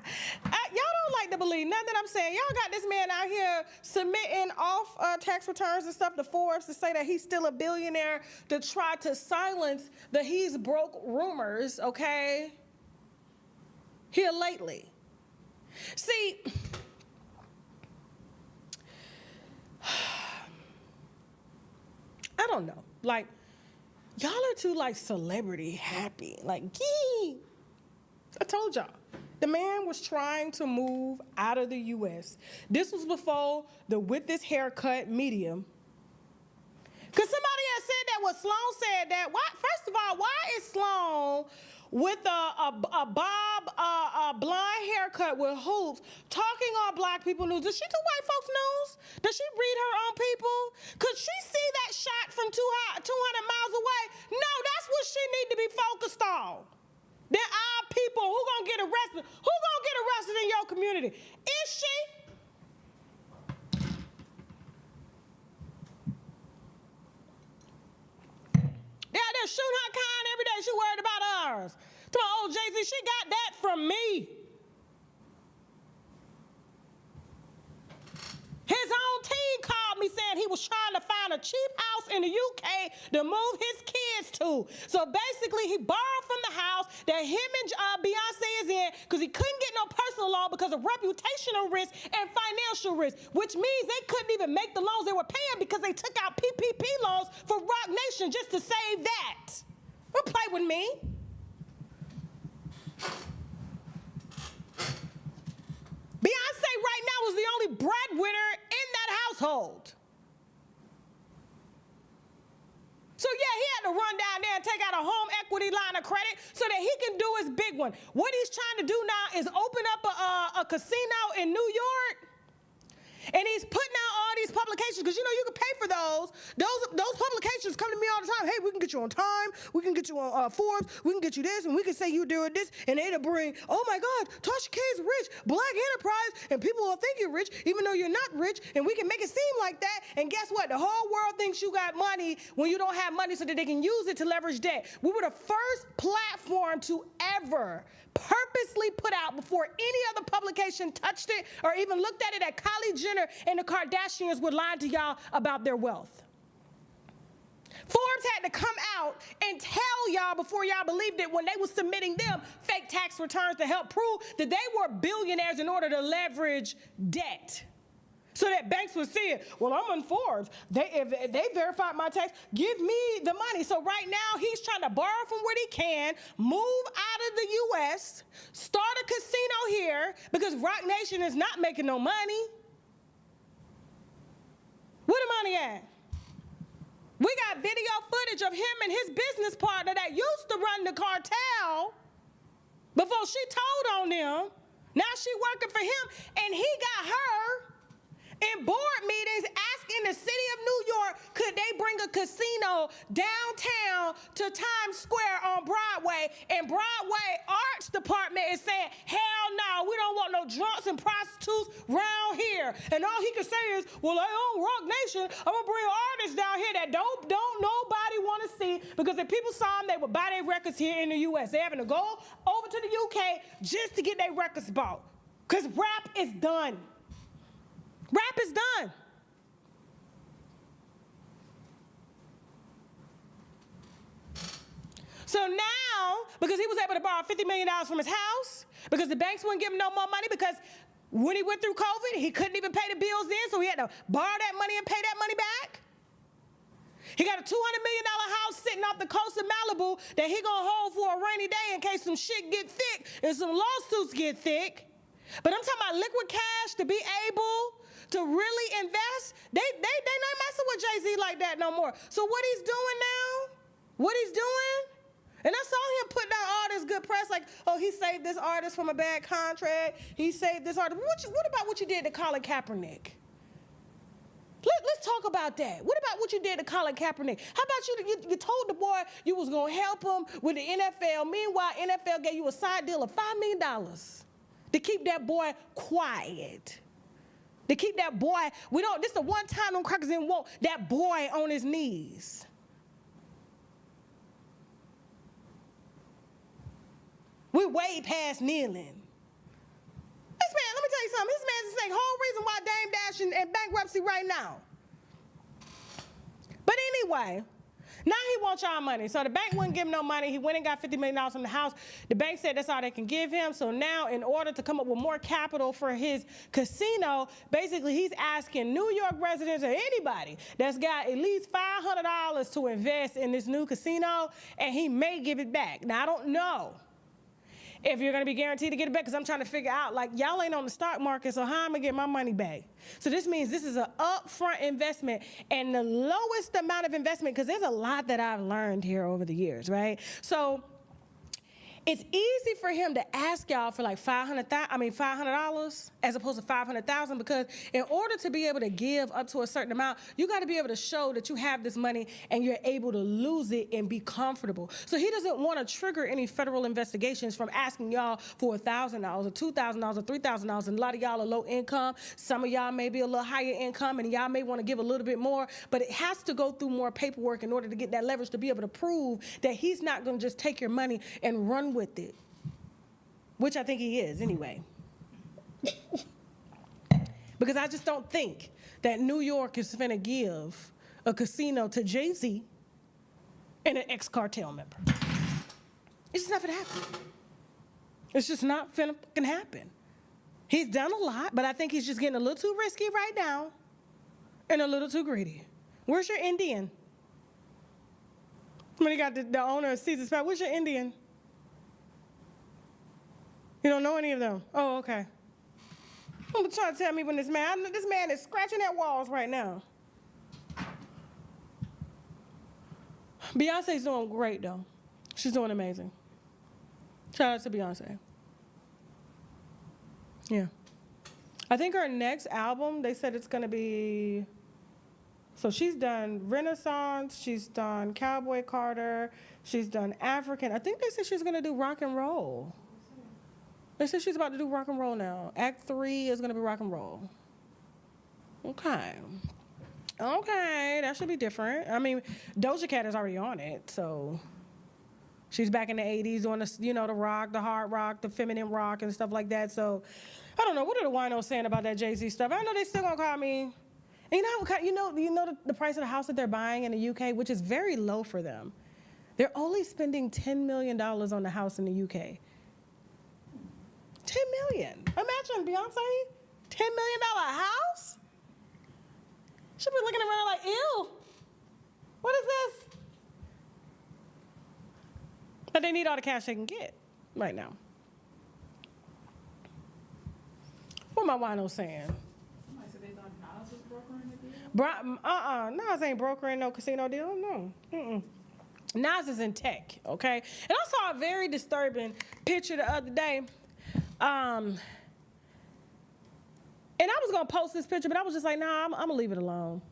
don't like to believe nothing I'm saying. Y'all got this man out here submitting off tax returns and stuff to Forbes to say that he's still a billionaire to try to silence the he's broke rumors, okay? Here lately. See, I don't know. Like, y'all are too, like, celebrity happy. Like, yee. I told y'all. The man was trying to move out of the U.S. This was before the with this haircut medium. Because somebody had said that, what Sloan said that. Why? First of all, why is Sloan with a bob, blonde haircut with hoops talking on black people news? Does she do white folks news? Does she read her own people? Could she see that shot from 200 miles away? No, that's what she need to be focused on. There are people who gonna get arrested. Who gonna get arrested in your community? Is she? They're shooting her kind every day. She worried about ours. To my old Jay-Z, she got that from me. His own team called me saying he was trying to find a cheap house in the UK to move his kids to. So basically, he borrowed from the house that him and Beyoncé is in because he couldn't get no personal loan because of reputational risk and financial risk, which means they couldn't even make the loans they were paying because they took out PPP loans for Roc Nation just to save that. Don't play with me. Beyoncé right now is the only breadwinner in that household. So yeah, he had to run down there and take out a home equity line of credit so that he can do his big one. What he's trying to do now is open up a casino in New York. And he's putting out all these publications because, you know, you can pay for those. Those publications come to me all the time. Hey, we can get you on Time. We can get you on Forbes. We can get you this. And we can say you doing this. And it'll bring, oh, my God, Tasha K is rich. Black enterprise. And people will think you're rich even though you're not rich. And we can make it seem like that. And guess what? The whole world thinks you got money when you don't have money so that they can use it to leverage debt. We were the first platform to ever purposely put out before any other publication touched it or even looked at it that Kylie Jenner and the Kardashians were lying to y'all about their wealth. Forbes had to come out and tell y'all before y'all believed it when they were submitting them fake tax returns to help prove that they were billionaires in order to leverage debt. So that banks would see it. Well, I'm on Forbes. If they verified my tax, give me the money. So right now, he's trying to borrow from what he can, move out of the U.S., start a casino here because Roc Nation is not making no money. Where the money at? We got video footage of him and his business partner that used to run the cartel before she told on them. Now she working for him, and he got her in board meetings asking the city of New York, could they bring a casino downtown to Times Square on Broadway? And Broadway Arts Department is saying, hell no, we don't want no drunks and prostitutes around here. And all he can say is, well, I own Roc Nation. I'm going to bring artists down here that don't nobody want to see, because if people saw them, they would buy their records here in the U.S. They're having to go over to the U.K. just to get their records bought, because rap is done. Rap is done. So now, because he was able to borrow $50 million from his house, because the banks wouldn't give him no more money, because when he went through COVID, he couldn't even pay the bills then, so he had to borrow that money and pay that money back. He got a $200 million house sitting off the coast of Malibu that he gonna hold for a rainy day in case some shit get thick and some lawsuits get thick. But I'm talking about liquid cash to be able to really invest. They not messing with Jay-Z like that no more. So what he's doing now, and I saw him putting out all this good press, like, oh, he saved this artist from a bad contract. He saved this artist. What about what you did to Colin Kaepernick? Let's talk about that. What about what you did to Colin Kaepernick? How about you told the boy you was going to help him with the NFL. Meanwhile, NFL gave you a side deal of $5 million to keep that boy quiet. To keep that boy, this is the one time them crackers didn't want that boy on his knees. We way past kneeling. the whole reason why Dame Dash in bankruptcy right now. But anyway, now he wants y'all money. So the bank wouldn't give him no money. He went and got $50 million from the house. The bank said that's all they can give him. So now in order to come up with more capital for his casino, basically he's asking New York residents or anybody that's got at least $500 to invest in this new casino, and he may give it back. Now, I don't know if you're gonna be guaranteed to get it back, because I'm trying to figure out, like, y'all ain't on the stock market, so how am I gonna get my money back? So this means this is an upfront investment and the lowest amount of investment, because there's a lot that I've learned here over the years, right? So it's easy for him to ask y'all for like $500 as opposed to $500,000, because in order to be able to give up to a certain amount, you got to be able to show that you have this money and you're able to lose it and be comfortable. So he doesn't want to trigger any federal investigations from asking y'all for $1,000 or $2,000 or $3,000. And a lot of y'all are low income. Some of y'all may be a little higher income, and y'all may want to give a little bit more, but it has to go through more paperwork in order to get that leverage to be able to prove that he's not going to just take your money and run with it, which I think he is anyway. Because I just don't think that New York is finna give a casino to Jay-Z and an ex-cartel member. It's just not finna happen. It's just not finna happen. He's done a lot, but I think he's just getting a little too risky right now and a little too greedy. Where's your Indian? When you got the owner of Caesar's Palace, where's your Indian? You don't know any of them? Oh, okay. I'm trying to tell me when this man is scratching at walls right now. Beyonce's doing great, though. She's doing amazing. Shout out to Beyonce. Yeah. I think her next album, they said it's going to be, so she's done Renaissance, she's done Cowboy Carter, she's done African. I think they said she's going to do rock and roll. They said she's about to do rock and roll now. Act 3 is going to be rock and roll. Okay. Okay, that should be different. I mean, Doja Cat is already on it, so she's back in the 80s doing the, the rock, the hard rock, the feminine rock and stuff like that. So I don't know. What are the winos saying about that Jay-Z stuff? I know they still going to call me. And you know the price of the house that they're buying in the UK, which is very low for them. They're only spending $10 million on the house in the UK. $10 million. Imagine Beyonce, $10 million house? She'll be looking around like, ew, what is this? But they need all the cash they can get right now. What my winos saying? Somebody said they thought Nas was brokering the deal? Nas ain't brokering no casino deal, no. Nas is in tech, okay? And I saw a very disturbing picture the other day. And I was gonna post this picture, but I was just like, nah, I'm gonna leave it alone.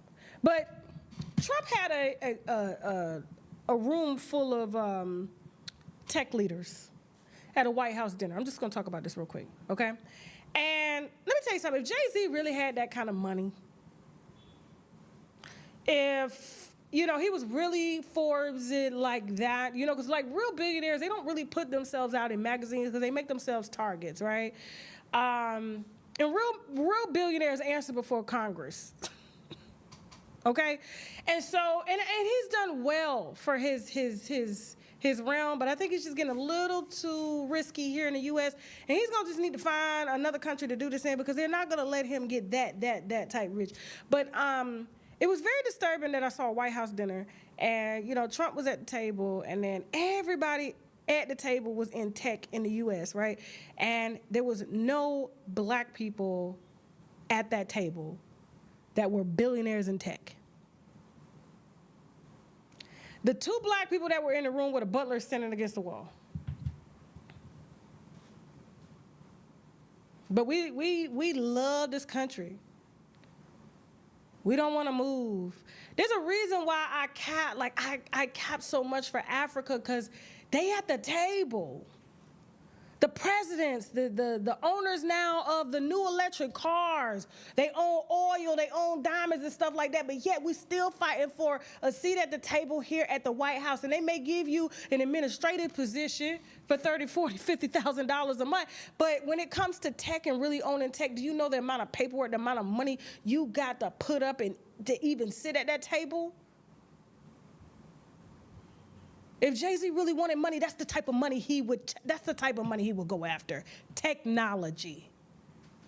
But Trump had a room full of tech leaders at a White House dinner. I'm just gonna talk about this real quick, okay? And let me tell you something, if Jay-Z really had that kind of money, if he was really Forbes it like that, because like real billionaires, they don't really put themselves out in magazines because they make themselves targets, right? And real billionaires answer before Congress, okay? And so, and he's done well for his realm, but I think he's just getting a little too risky here in the U.S. And he's gonna just need to find another country to do this in, because they're not gonna let him get that type rich. But it was very disturbing that I saw a White House dinner, and Trump was at the table, and then everybody at the table was in tech in the U.S., right? And there was no black people at that table that were billionaires in tech. The two black people that were in the room were the butlers standing against the wall. But we love this country. We don't want to move. There's a reason why I cap so much for Africa, because they at the table. The presidents, the owners now of the new electric cars, they own oil, they own diamonds and stuff like that, but yet we still fighting for a seat at the table here at the White House, and they may give you an administrative position for $30,000, $40,000, $50,000 a month, but when it comes to tech and really owning tech, do you know the amount of paperwork, the amount of money you got to put up and to even sit at that table? If Jay-Z really wanted money, that's the type of money he would go after. Technology.